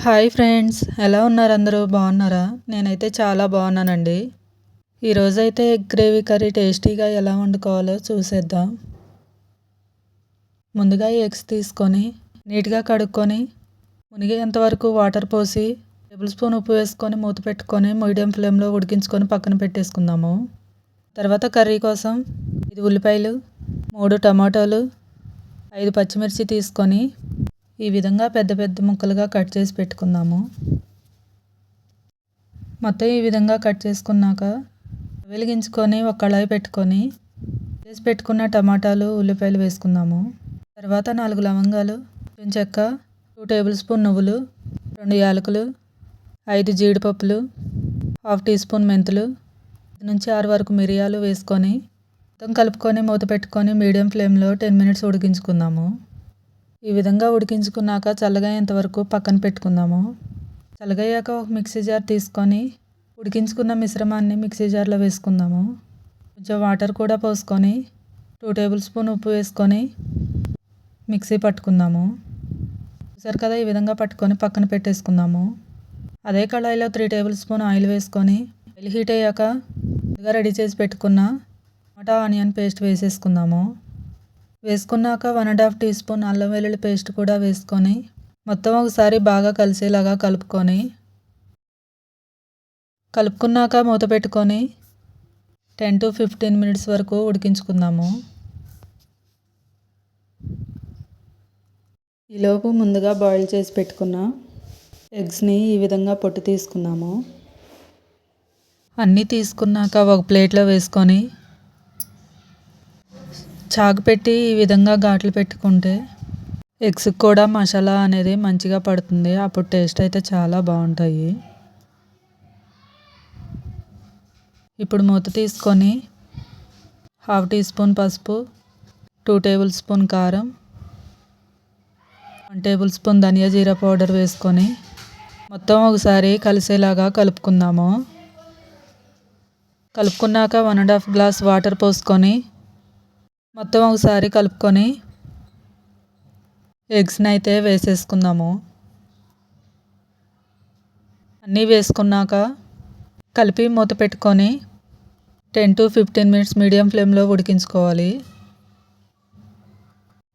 Hi friends, ఎలా ఉన్నారు? అందరూ బాగున్నారా? నేనైతే చాలా బాగున్నానండి. ఈరోజైతే ఎగ్ గ్రేవీ కర్రీ టేస్టీగా ఎలా వండుకోవాలో చూసేద్దాం. ముందుగా ఎగ్స్ తీసుకొని నీట్గా కడుక్కొని మునిగేంత వరకు వాటర్ పోసి టేబుల్ స్పూన్ ఉప్పు వేసుకొని మూత పెట్టుకొని మీడియం ఫ్లేమ్లో ఉడికించుకొని పక్కన పెట్టేసుకుందాము. తర్వాత కర్రీ కోసం 5 ఉల్లిపాయలు, 3 టమాటోలు, 5 పచ్చిమిర్చి తీసుకొని ఈ విధంగా పెద్ద పెద్ద ముక్కలుగా కట్ చేసి పెట్టుకుందాము. మొత్తం ఈ విధంగా కట్ చేసుకున్నాక వెలిగించుకొని ఒక కళాయి పెట్టుకొని చేసి పెట్టుకున్న టమాటాలు, ఉల్లిపాయలు వేసుకుందాము. తర్వాత 4 లవంగాలు, కొంచెం చెక్క, 2 టేబుల్ స్పూన్ నువ్వులు, 2 యాలకులు, 5 జీడిపప్పులు, 1/2 టీ స్పూన్ మెంతులు, 5 నుంచి 6 వరకు మిరియాలు వేసుకొని మొత్తం కలుపుకొని మూత పెట్టుకొని మీడియం ఫ్లేమ్లో 10 మినిట్స్ ఉడికించుకుందాము. ఈ విధంగా ఉడికించుకున్నాక చల్లగయ్యేంత వరకు పక్కన పెట్టుకుందాము. చల్లగయ్యాక ఒక మిక్సీ జార్ తీసుకొని ఉడికించుకున్న మిశ్రమాన్ని మిక్సీ జార్లో వేసుకుందాము. కొంచెం వాటర్ కూడా పోసుకొని 2 టేబుల్ స్పూన్ ఉప్పు వేసుకొని మిక్సీ పట్టుకుందాము. చూసారు కదా, ఈ విధంగా పట్టుకొని పక్కన పెట్టేసుకుందాము. అదే కళాయిలో 3 టేబుల్ స్పూన్ ఆయిల్ వేసుకొని ఆయిల్ హీట్ అయ్యాక ముందుగా రెడీ చేసి పెట్టుకున్న టమాటా ఆనియన్ పేస్ట్ వేసేసుకుందాము. వేసుకున్నాక 1.5 టీ స్పూన్ అల్లం వెల్లుల్లి పేస్ట్ కూడా వేసుకొని మొత్తం ఒకసారి బాగా కలిసేలాగా కలుపుకున్నాక మూత పెట్టుకొని 10 to 15 మినిట్స్ వరకు ఉడికించుకుందాము. ఈలోపు ముందుగా బాయిల్ చేసి పెట్టుకున్న ఎగ్స్ని ఈ విధంగా పొట్టు తీసుకున్నాము. అన్నీ తీసుకున్నాక ఒక ప్లేట్లో వేసుకొని చాకు పెట్టి ఈ విధంగా ఘాట్లు పెట్టుకుంటే ఎగ్స్కి కూడా మసాలా అనేది మంచిగా పడుతుంది. అప్పుడు టేస్ట్ అయితే చాలా బాగుంటాయి. ఇప్పుడు మూత తీసుకొని 1/2 టీ స్పూన్ పసుపు, 2 టేబుల్ స్పూన్ కారం, 1 టేబుల్ స్పూన్ ధనియా జీరా పౌడర్ వేసుకొని మొత్తం ఒకసారి కలిసేలాగా కలుపుకుందాము. కలుపుకున్నాక 1.5 గ్లాస్ వాటర్ పోసుకొని మొత్తం ఒకసారి కలుపుకొని ఎగ్స్ని అయితే వేసేసుకుందాము. అన్నీ వేసుకున్నాక కలిపి మూత పెట్టుకొని 10 to 15 మినిట్స్ మీడియం ఫ్లేమ్లో ఉడికించుకోవాలి.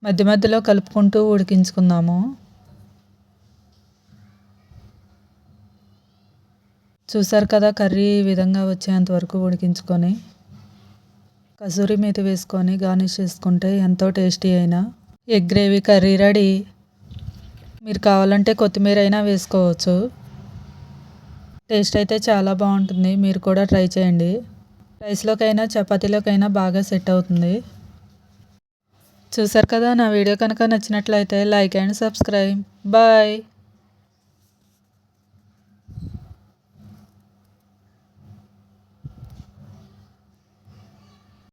మధ్య మధ్యలో కలుపుకుంటూ ఉడికించుకుందాము. చూసారు కదా, కర్రీ ఈ విధంగా వచ్చేంత వరకు ఉడికించుకొని కసూరి మేతి వేసుకొని గార్నిష్ చేసుకుంటే ఎంతో టేస్టీ అయిన ఎగ్ గ్రేవీ కర్రీ రెడీ. మీరు కావాలంటే కొత్తిమీర అయినా వేసుకోవచ్చు. టేస్ట్ అయితే చాలా బాగుంటుంది. మీరు కూడా ట్రై చేయండి. రైస్లోకైనా చపాతీలోకైనా బాగా సెట్ అవుతుంది. చూసారు కదా, నా వీడియో కనుక నచ్చినట్లయితే లైక్ అండ్ సబ్స్క్రైబ్. బాయ్.